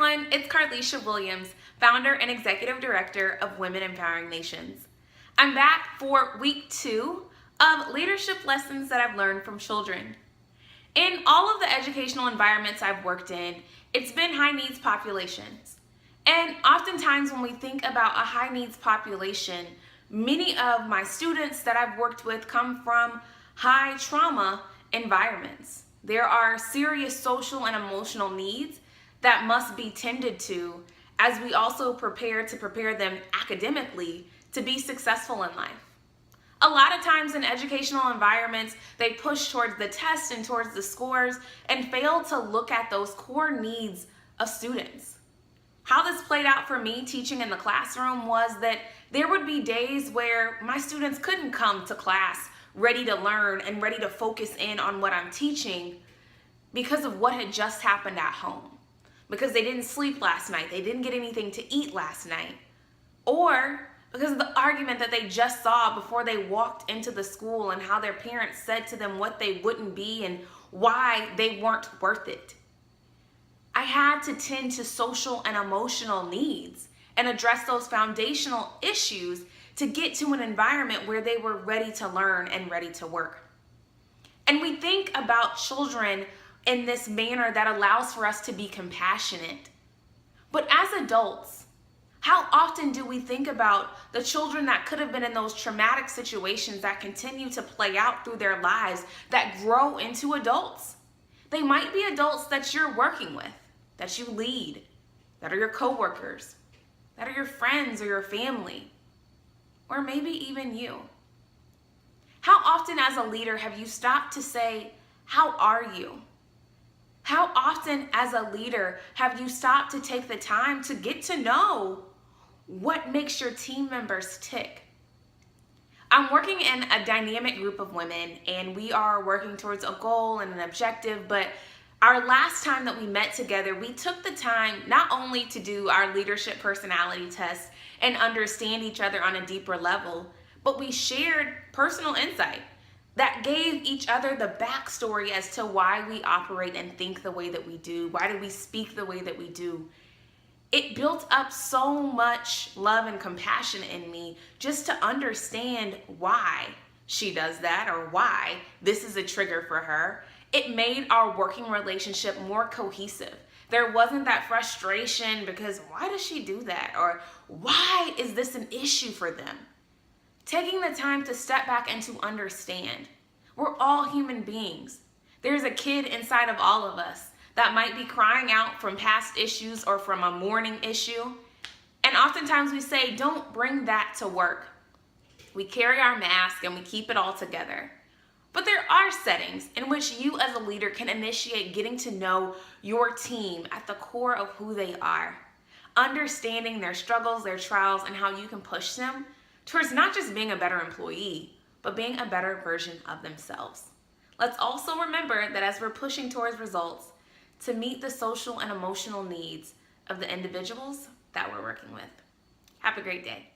everyone, it's Carlisha Williams, founder and executive director of Women Empowering Nations. I'm back for week 2 of leadership lessons that I've learned from children. In all of the educational environments I've worked in, it's been high needs populations. And oftentimes when we think about a high needs population, many of my students that I've worked with come from high trauma environments. There are serious social and emotional needs that must be tended to as we also prepare them academically to be successful in life. A lot of times in educational environments, they push towards the test and towards the scores and fail to look at those core needs of students. How this played out for me teaching in the classroom was that there would be days where my students couldn't come to class ready to learn and ready to focus in on what I'm teaching because of what had just happened at home. Because they didn't sleep last night, they didn't get anything to eat last night, or because of the argument that they just saw before they walked into the school and how their parents said to them what they wouldn't be and why they weren't worth it. I had to tend to social and emotional needs and address those foundational issues to get to an environment where they were ready to learn and ready to work. And we think about children in this manner that allows for us to be compassionate. But as adults, how often do we think about the children that could have been in those traumatic situations that continue to play out through their lives that grow into adults? They might be adults that you're working with, that you lead, that are your coworkers, that are your friends or your family, or maybe even you. How often as a leader have you stopped to say, "How are you?" How often as a leader have you stopped to take the time to get to know what makes your team members tick? I'm working in a dynamic group of women and we are working towards a goal and an objective, but our last time that we met together, we took the time not only to do our leadership personality test and understand each other on a deeper level, but we shared personal insight that gave each other the backstory as to why we operate and think the way that we do. Why do we speak the way that we do? It built up so much love and compassion in me just to understand why she does that or why this is a trigger for her. It made our working relationship more cohesive. There wasn't that frustration because why does she do that? Or why is this an issue for them? Taking the time to step back and to understand. We're all human beings. There's a kid inside of all of us that might be crying out from past issues or from a mourning issue. And oftentimes we say, don't bring that to work. We carry our mask and we keep it all together. But there are settings in which you as a leader can initiate getting to know your team at the core of who they are, understanding their struggles, their trials, and how you can push them towards not just being a better employee, but being a better version of themselves. Let's also remember that as we're pushing towards results, to meet the social and emotional needs of the individuals that we're working with. Have a great day.